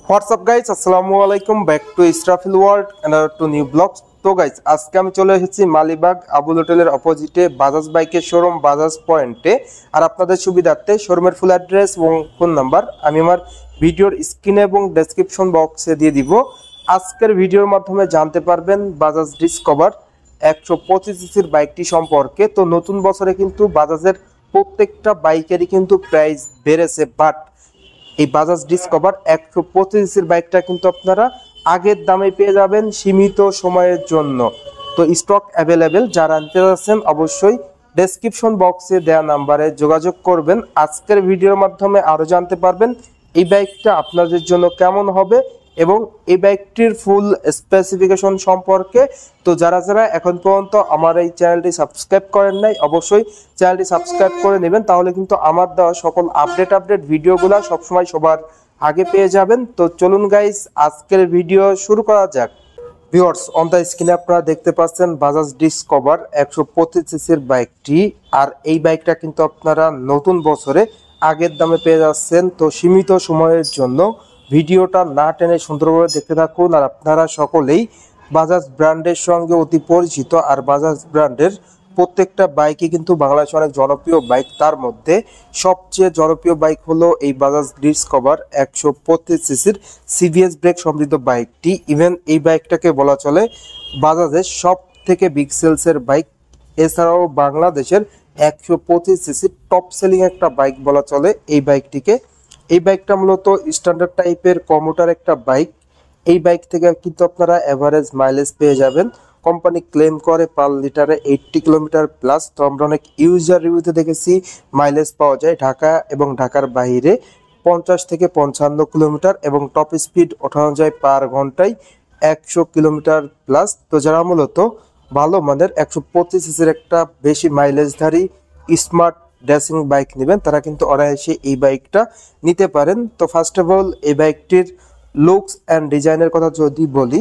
WhatsApp guys, আসসালামু আলাইকুম, back to Israfil world and to new blogs. তো গাইজ, আজকে আমি চলে এসেছি মালিবাগ আবুল হোটেলের অপোজিটে বাজাজ বাইকের শোরুম বাজাজ পয়েন্টে। আর আপনাদের সুবিধার্থে শোরুমের ফুল অ্যাড্রেস এবং ফোন নাম্বার আমি আমার ভিডিওর স্ক্রিনে এবং ডেসক্রিপশন বক্সে দিয়ে দিব। আজকের ভিডিওর মাধ্যমে জানতে পারবেন বাজাজ ডিসকভার 125 সিসির বাইকটি সম্পর্কে। তো নতুন বছরে কিন্তু বাজাজের প্রত্যেকটা বাইকেরই কিন্তু প্রাইস বেড়েছে, বাট এই বাজাজ ডিসকভার 125 সিসির বাইকটা কিন্তু আপনারা আগের দামে পেয়ে যাবেন সীমিত সময়ের জন্য। তো স্টক অ্যাভেলেবেল, যারা নিতে যাচ্ছেন অবশ্যই ডেসক্রিপশন বক্সে দেওয়া নাম্বারে যোগাযোগ করবেন। আজকের ভিডিওর মাধ্যমে আরও জানতে পারবেন এই বাইকটা আপনাদের জন্য কেমন হবে এবং এই বাইকটির ফুল স্পেসিফিকেশন সম্পর্কে। তো যারা যারা এখন পর্যন্ত আমার এই চ্যানেলটি সাবস্ক্রাইব করেন নাই, অবশ্যই চ্যানেলটি সাবস্ক্রাইব করে নেবেন, তাহলে কিন্তু আমার দেওয়া সকল আপডেট ভিডিওগুলো সবসময় সবার আগে পেয়ে যাবেন। তো চলুন গাইস, আজকের ভিডিও শুরু করা যাক। ভিউয়ার্স, অন দ্য স্ক্রিনে আপনারা দেখতে পাচ্ছেন বাজাজ ডিসকভার 125 সিসির বাইকটি। আর এই বাইকটা কিন্তু আপনারা নতুন বছরে আগের দামে পেয়ে যাচ্ছেন। তো সীমিত সময়ের জন্য ভিডিওটা না টেনে সুন্দরভাবে দেখতে থাকুন। আর আপনারা সকলেই বাজাজ ব্র্যান্ডের সঙ্গে অতি পরিচিত, আর বাজাজ ব্র্যান্ডের প্রত্যেকটা বাইকই কিন্তু বাংলাদেশে অনেক জনপ্রিয় বাইক। তার মধ্যে সবচেয়ে জনপ্রিয় বাইক হলো এই বাজাজ ডিসকভার 125 সিসির সিবিএস ব্রেক সমৃদ্ধ বাইকটি। ইভেন এই বাইকটাকে বলা চলে বাজাজের সব থেকে বিগ সেলসের বাইক। এছাড়াও বাংলাদেশের 125 সিসির টপ সেলিং একটা বাইক বলা চলে এই বাইকটিকে। এই বাইকটা মূলত স্ট্যান্ডার্ড টাইপের কমোটার একটা বাইক। এই বাইক থেকে কিন্তু আপনারা এভারেজ মাইলেজ পেয়ে যাবেন। কোম্পানি ক্লেম করে পার লিটারে 80 কিলোমিটার প্লাস। তো আমরা অনেক ইউজার রিভিউতে দেখেছি মাইলেজ পাওয়া যায় ঢাকা এবং ঢাকার বাইরে 50 থেকে 55 কিলোমিটার, এবং টপ স্পিড ওঠানো যায় পার ঘন্টায় 100 কিলোমিটার প্লাস। তো যারা মূলত ভালো মানের 125 সিসির একটা বেশি মাইলেজধারী স্মার্ট ড্যাশিং বাইক নেবেন, তারা কিন্তু অনায়াসে এই বাইকটা নিতে পারেন। তো ফার্স্ট অফ অল এই বাইকটির লুকস অ্যান্ড ডিজাইনের কথা যদি বলি,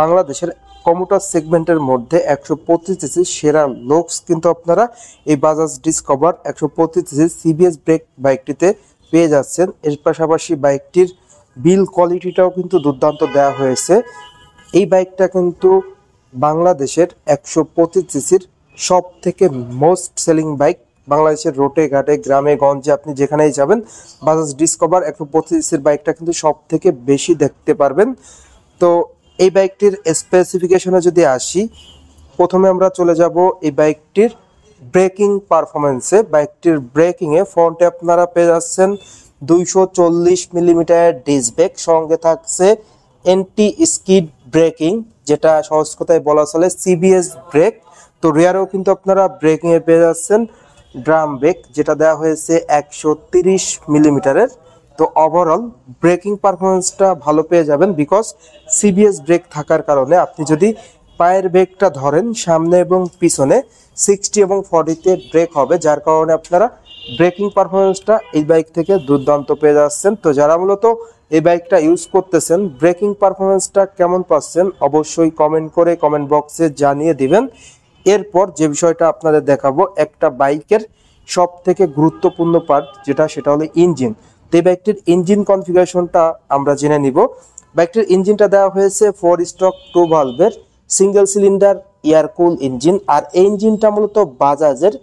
বাংলাদেশের কমিউটার সেগমেন্টের মধ্যে 125 সিসি সেরা লুকস কিন্তু আপনারা এই Bajaj Discover 125 CC CBS brake বাইকটিতে পেয়ে যাচ্ছেন। এর পাশাপাশি বাইকটির বিল কোয়ালিটিটাও কিন্তু দুর্দান্ত দেওয়া হয়েছে। এই বাইকটা কিন্তু বাংলাদেশের 125 সিসির সব থেকে মোস্ট সেলিং বাইক। বাংলাদেশের রোডে ঘাটে গ্রামে গঞ্জে আপনি যেখানেই যাবেন, বাজাজ ডিসকভার 125 সিসির বাইকটা কিন্তু সব থেকে বেশি দেখতে পারবেন। তো এই বাইকটির স্পেসিফিকেশনে যদি আসি, প্রথমে আমরা চলে যাব এই বাইকটির ব্রেকিং পারফরমেন্সে। বাইকটির ব্রেকিংয়ে ফ্রন্টে আপনারা পেয়ে যাচ্ছেন 240 মিলিমিটার ডিস্ক ব্রেক, সঙ্গে থাকছে এন্টি স্কিড ব্রেকিং, যেটা সহজ কথায় বলা চলে সিবিএস ব্রেক। তো রিয়ারেও কিন্তু আপনারা ব্রেকিংয়ে পেয়ে যাচ্ছেন ড্রাম ব্রেক, যেটা দেওয়া হয়েছে 130 মিলিমিটারের। তো ওভারঅল ব্রেকিং পারফরমেন্সটা ভালো পেয়ে যাবেন, বিকজ সিবিএস ব্রেক থাকার কারণে আপনি যদি পায়ের ব্রেকটা ধরেন সামনে এবং পিছনে 60 এবং 40-তে ব্রেক হবে, যার কারণে আপনারা ব্রেকিং পারফরমেন্সটা এই বাইক থেকে দুর্দান্ত পেয়ে যাচ্ছেন। তো যারা মূলত এই বাইকটা ইউজ করতেছেন, ব্রেকিং পারফরমেন্সটা কেমন পাচ্ছেন অবশ্যই কমেন্ট করে কমেন্ট বক্সে জানিয়ে দিবেন। এরপর যে বিষয়টা আপনাদের দেখাবো, একটা বাইকের সব থেকে গুরুত্বপূর্ণ পার্ট যেটা, সেটা হলো ইঞ্জিন। তো এই বাইকটির ইঞ্জিন কনফিগারেশনটা আমরা জেনে নিব। বাইকটির ইঞ্জিনটা দেওয়া হয়েছে 4 স্ট্রোক 2 ভালভের single cylinder air cool engine. আর এই ইঞ্জিনটা মূলত বাজাজের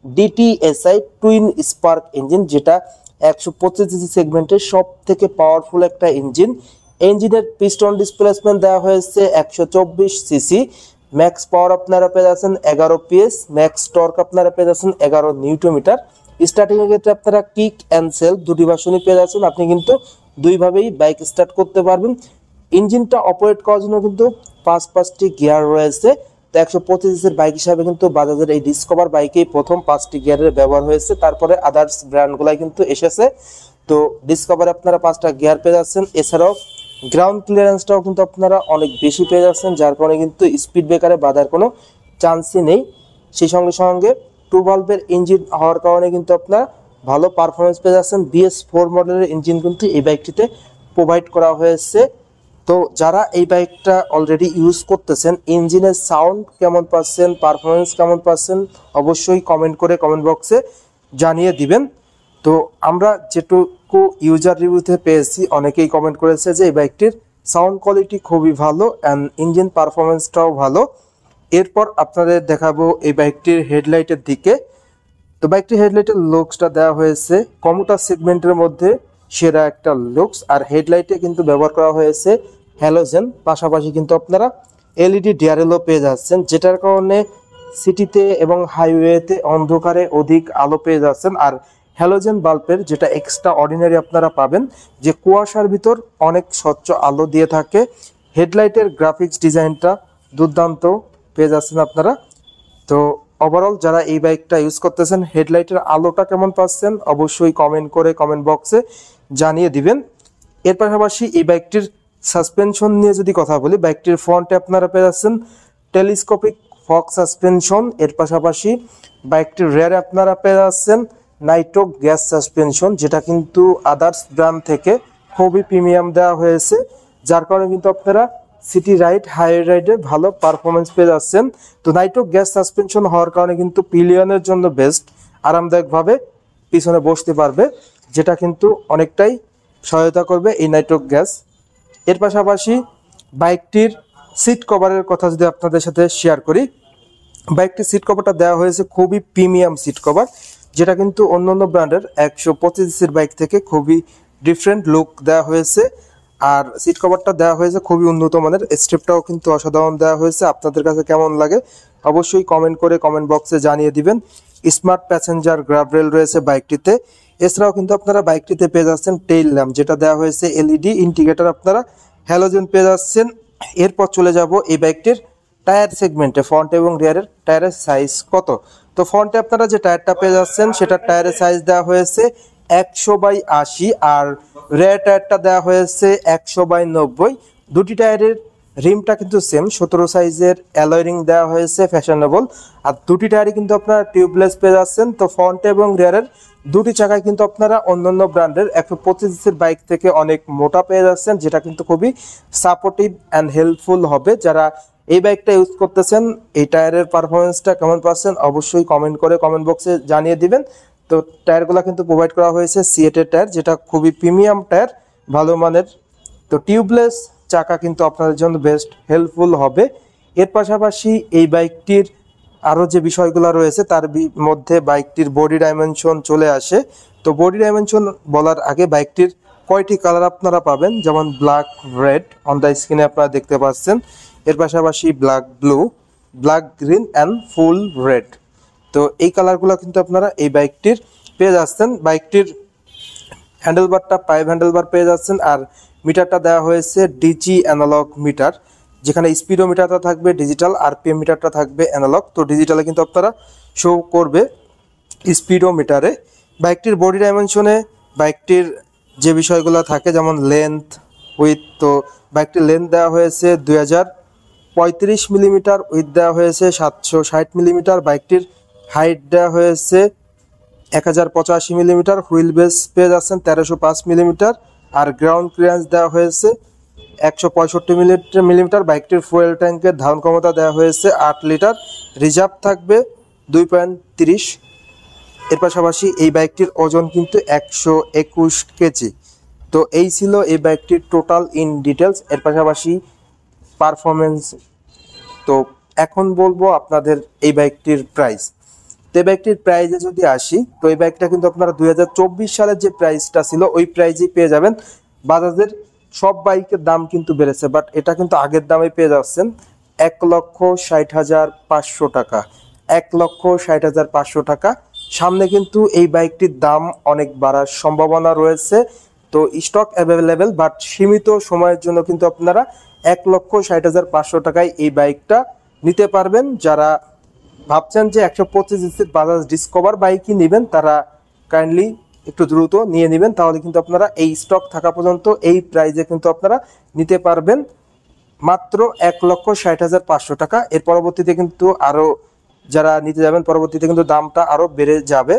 ডিটিএসআই টুইন স্পার্ক ইঞ্জিন, যেটা 125 সিসি সেগমেন্টের সব থেকে পাওয়ারফুল একটা ইঞ্জিন। ইঞ্জিনের পিস্টন ডিসপ্লেসমেন্ট দেওয়া হয়েছে 124 সিসি। ম্যাক্স পাওয়ার আপনারা পেয়ে যাচ্ছেন 11 পিএস, ম্যাক্স টর্ক আপনারা পেয়ে যাচ্ছেন 11 নিউটন মিটার। স্টার্টিং এর ক্ষেত্রে আপনারা কিক অ্যান্ড সেলফ দুটি ভার্সনই পেয়ে যাচ্ছেন, আপনি কিন্তু দুইভাবেই বাইক স্টার্ট করতে পারবেন। ইঞ্জিনটা অপারেট করার জন্য কিন্তু 5টি গিয়ার রয়েছে। তো 125 সিসির বাইক হিসাবে কিন্তু বাজাজের এই ডিসকভার বাইকেই প্রথম 5টি গিয়ারের ব্যবহার হয়েছে, তারপরে আদার্স ব্র্যান্ডগুলাই কিন্তু এসেছে। তো ডিসকভারে আপনারা 5টা গিয়ার পেয়ে যাচ্ছেন। এছাড়াও গ্রাউন্ড ক্লিয়ারেন্সটাও কিন্তু আপনারা অনেক বেশি পেয়ে যাচ্ছেন, যার কারণে কিন্তু স্পিড ব্রেকারে বাধার কোনো চান্সই নেই। সেই সঙ্গে সঙ্গে 2 ভালভের ইঞ্জিন হওয়ার কারণে কিন্তু আপনারা ভালো পারফরমেন্স পেয়ে যাচ্ছেন। BS4 মডেলের ইঞ্জিন কিন্তু এই বাইকটিতে প্রোভাইড করা হয়েছে। তো যারা এই বাইকটা অলরেডি ইউজ করতেছেন, ইঞ্জিনের সাউন্ড কেমন পাচ্ছেন, পারফরমেন্স কেমন পাচ্ছেন, অবশ্যই কমেন্ট করে কমেন্ট বক্সে জানিয়ে দিবেন। তো আমরা যেটুকু ইউজার রিভিউতে পেয়েছি অনেকেই কমেন্ট করেছে যে এই বাইকটির সাউন্ড কোয়ালিটি খুবই ভালো অ্যান্ড ইঞ্জিন পারফরমেন্সটাও ভালো। এরপর আপনাদের দেখাবো এই বাইকটির হেডলাইটের দিকে। তো বাইকটির হেডলাইটের লুকসটা দেওয়া হয়েছে কমিউটার সেগমেন্টের মধ্যে সেরা একটা লুকস, আর হেডলাইটে কিন্তু ব্যবহার করা হয়েছে হ্যালোজেন, পাশাপাশি কিন্তু আপনারা এলইডি ডিআরএলও পেয়ে যাচ্ছেন, যেটার কারণে সিটিতে এবং হাইওয়েতে অন্ধকারে অধিক আলো পেয়ে যাচ্ছেন। আর হ্যালোজেন বাল্বের যেটা এক্সট্রা অর্ডিনারি আপনারা পাবেন, যে কুয়াশার ভিতর অনেক স্বচ্ছ আলো দিয়ে থাকে। হেডলাইটের গ্রাফিক্স ডিজাইনটা দুর্দান্ত পেয়ে যাচ্ছেন আপনারা। তো ওভারঅল যারা এই বাইকটা ইউজ করতেছেন হেডলাইটের আলোটা কেমন পাচ্ছেন অবশ্যই কমেন্ট করে কমেন্ট বক্সে জানিয়ে দিবেন। এর পাশাপাশি এই বাইকটির সাসপেনশন নিয়ে যদি কথা বলি, বাইকটির ফ্রন্টে আপনারা পেয়ে যাচ্ছেন টেলিস্কোপিক ফক সাসপেনশন। এর পাশাপাশি বাইকটির রেয়ারে আপনারা পেয়ে যাচ্ছেন নাইট্রো গ্যাস সাসপেনশন, যেটা কিন্তু আদার্স ব্র্যান্ড থেকে খুবই প্রিমিয়াম দেওয়া হয়েছে, যার কারণে কিন্তু আপনারা সিটি রাইড হাইওয়ে রাইডে ভালো পারফরমেন্স পেয়ে যাচ্ছেন। তো নাইট্রো গ্যাস সাসপেনশন হওয়ার কারণে কিন্তু পিলিয়নের জন্য বেস্ট, আরামদায়কভাবে পিছনে বসতে পারবে, যেটা কিন্তু অনেকটাই সহায়তা করবে এই নাইট্রো গ্যাস। এর পাশাপাশি বাইকটির সিট কভারের কথা যদি আপনাদের সাথে শেয়ার করি, বাইকটির সিট কভারটা দেওয়া হয়েছে খুবই প্রিমিয়াম সিট কভার, যেটা কিন্তু অন্যান্য ব্র্যান্ডের 125 সিসির বাইক থেকে খুবই ডিফারেন্ট লুক দেওয়া হয়েছে। আর সিট কভারটা দেওয়া হয়েছে খুবই উন্নত মানের, স্টেপটাও কিন্তু অসাধারণ দেওয়া হয়েছে। আপনাদের কাছে কেমন লাগে অবশ্যই কমেন্ট করে কমেন্ট বক্সে জানিয়ে দিবেন। স্মার্ট প্যাসেঞ্জার গ্রাব রেল রয়েছে বাইকটিতে। এছাড়াও কিন্তু আপনারা বাইকটিতে পেয়ে যাচ্ছেন টেইল ল্যাম্প, যেটা দেওয়া হয়েছে এলইডি ইন্ডিকেটর, আপনারা হ্যালোজেন পেয়ে যাচ্ছেন। এরপর চলে যাব এই বাইকটির টায়ার সেগমেন্টে, ফ্রন্ট এবং রিয়ারের টায়ারের সাইজ কত। তো ফ্রন্টে আপনারা যে টায়ারটা পেয়ে যাচ্ছেন সেটার টায়ারের সাইজ দেওয়া হয়েছে 100/80, আর রিয়ার টায়ারটা দেওয়া হয়েছে 100/90। দুটি টায়ারের রিমটা কিন্তু সেম 17 সাইজের অ্যালয় রিং দেওয়া হয়েছে ফ্যাশনেবল, আর দুটি টায়ারই কিন্তু আপনারা টিউবলেস পেয়ে যাচ্ছেন। তো ফ্রন্ট এবং রিয়ারের দুটি চাকায় কিন্তু আপনারা অন্যান্য ব্র্যান্ডের 125 সিসির বাইক থেকে অনেক মোটা পেয়ে যাচ্ছেন, যেটা কিন্তু খুবই সাপোর্টিভ অ্যান্ড হেল্পফুল হবে। যারা এই বাইকটা ইউজ করতেছেন এই টায়ারের পারফরমেন্সটা কেমন পাচ্ছেন অবশ্যই কমেন্ট করে কমেন্ট বক্সে জানিয়ে দিবেন। তো টায়ারগুলো কিন্তু প্রোভাইড করা হয়েছে সিএটের টায়ার, যেটা খুবই প্রিমিয়াম টায়ার, ভালো মানের। তো টিউবলেস চাকা কিন্তু আপনাদের জন্য বেস্ট হেল্পফুল হবে। এর পাশাপাশি এই বাইকটির আরও যে বিষয়গুলো রয়েছে তার মধ্যে বাইকটির বডি ডাইমেনশন চলে আসে। তো বডি ডাইমেনশন বলার আগে বাইকটির কয়টি কালার আপনারা পাবেন, যেমন ব্ল্যাক, রেড অন দ্য স্ক্রিনে আপনারা দেখতে পাচ্ছেন। এর পাশাপাশি black blue, black green and full red. তো এই কালারগুলো কিন্তু আপনারা এই বাইকটির পেয়ে যাচ্ছেন। বাইকটির হ্যান্ডেলবারটা 5 হ্যান্ডেলবার পেয়ে যাচ্ছেন, আর মিটারটা দেওয়া হয়েছে ডিজি অ্যানালগ মিটার, যেখানে স্পিডোমিটারটা থাকবে ডিজিটাল, আরপিএম মিটারটা থাকবে অ্যানালগ। তো ডিজিটালে কিন্তু আপনারা শো করবে স্পিডোমিটারে। বাইকটির বডি ডাইমেনশনে বাইকটির যে বিষয়গুলো থাকে যেমন লেন্থ, উইথ, তো বাইকটির লেন্থ দেওয়া হয়েছে 2035 মিলিমিটার, উইথ দেওয়া হয়েছে 760 মিলিমিটার। বাইকটির হাইট দেওয়া হয়েছে 1085 মিলিমিটার, হুইল বেস পেয়ে যাচ্ছেন 1305 মিলিমিটার, আর গ্রাউন্ড ক্লিয়ারেন্স দেওয়া হয়েছে 165 মিলিমিটার। বাইকটির ফুয়েল ট্যাঙ্কের ধারণ ক্ষমতা দেওয়া হয়েছে 8 লিটার, রিজার্ভ থাকবে 2.30। এর পাশাপাশি এই বাইকটির ওজন কিন্তু 121 কেজি। তো এই ছিল এই বাইকটির টোটাল ইন ডিটেলস। এর পাশাপাশি পারফরমেন্স। তো এখন বলবো আপনাদের এই বাইকটির প্রাইস। তো এই বাইকটির প্রাইসে যদি আসি, তো এই বাইকটা কিন্তু আপনারা 2024 সালের যে প্রাইসটা ছিল ওই প্রাইসেই পেয়ে যাবেন। বাজাজের সব বাইকের দাম কিন্তু বেড়েছে, বাট এটা কিন্তু আগের দামে পেয়ে যাচ্ছেন 1,60,500 টাকা, 1,60,500 টাকা। সামনে কিন্তু এই বাইকটির দাম অনেক বাড়ার সম্ভাবনা রয়েছে। তো স্টক অ্যাভেলেবেল, বাট সীমিত সময়ের জন্য কিন্তু আপনারা 1,60,500 টাকায় এই বাইকটা নিতে পারবেন। যারা ভাবছেন যে 125 সিসির বাজাজ ডিসকভার বাইকই নেবেন তারা কাইন্ডলি একটু দ্রুত নিয়ে নেবেন, তাহলে কিন্তু আপনারা এই স্টক থাকা পর্যন্ত এই প্রাইজে কিন্তু আপনারা নিতে পারবেন মাত্র 1,60,500 টাকা। এর পরবর্তীতে কিন্তু আরও যারা নিতে যাবেন পরবর্তীতে কিন্তু দামটা আরও বেড়ে যাবে,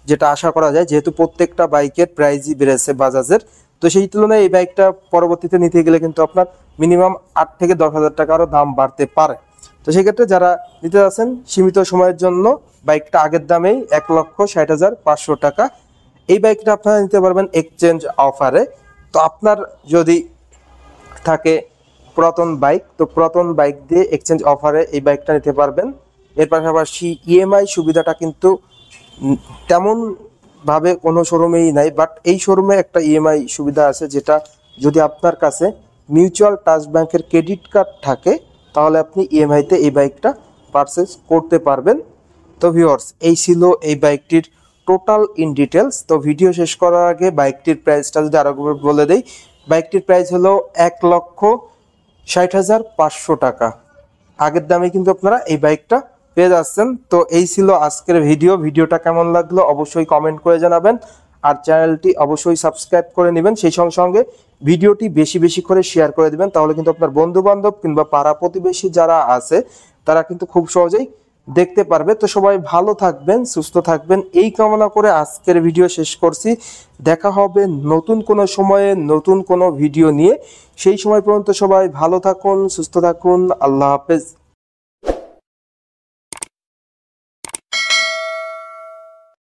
যেটা আশা করা যায়, যেহেতু প্রত্যেকটা বাইকের প্রাইজই বেড়েছে বাজাজের। তো সেই তুলনায় এই বাইকটা পরবর্তীতে নিতে গেলে কিন্তু আপনার মিনিমাম 8 থেকে 10,000 টাকা আরও দাম বাড়তে পারে। তো সেক্ষেত্রে যারা নিতে যাচ্ছেন সীমিত সময়ের জন্য বাইকটা আগের দামেই 1,60,500 টাকা। এই বাইকটা আপনারা নিতে পারবেন এক্সচেঞ্জ অফারে। তো আপনার যদি থাকে পুরাতন বাইক, তো পুরাতন বাইক দিয়ে এক্সচেঞ্জ অফারে এই বাইকটা নিতে পারবেন। এর পাশাপাশি ইএমআই সুবিধাটা কিন্তু তেমন ভাবে কোনো শোরুমেই নাই, বাট এই শোরুমে একটা ইএমআই সুবিধা আছে, যেটা যদি আপনার কাছে মিউচুয়াল ট্রাস্ট ব্যাংকের ক্রেডিট কার্ড থাকে তাহলে আপনি ইএমআইতে এই বাইকটা পারচেজ করতে পারবেন। তো ভিউয়ার্স, এই ছিল এই বাইকটির টোটাল ইন ডিটেলস। তো ভিডিও শেষ করার আগে বাইকটির প্রাইসটা যদি আরো বলে দেই, বাইকটির প্রাইস হলো 1,60,500 টাকা। আগের দামে কিন্তু আপনারা এই বাইকটা পেয়ে যাচ্ছেন। তো এই ছিল আজকের ভিডিওটা কেমন লাগলো অবশ্যই কমেন্ট করে জানাবেন, আর চ্যানেলটি অবশ্যই সাবস্ক্রাইব করে নেবেন। সেই সঙ্গে সঙ্গে ভিডিওটি বেশি বেশি করে শেয়ার করে দিবেন, তাহলে কিন্তু আপনার বন্ধু বান্ধব কিংবা পাড়া প্রতিবেশী যারা আছে তারা কিন্তু খুব সহজেই দেখতে পারবে। তো সবাই ভালো থাকবেন, সুস্থ থাকবেন, এই কামনা করে আজকের ভিডিও শেষ করছি। দেখা হবে নতুন কোনো সময়ে নতুন কোনো ভিডিও নিয়ে। সেই সময় পর্যন্ত সবাই ভালো থাকুন, সুস্থ থাকুন। আল্লাহ হাফেজ।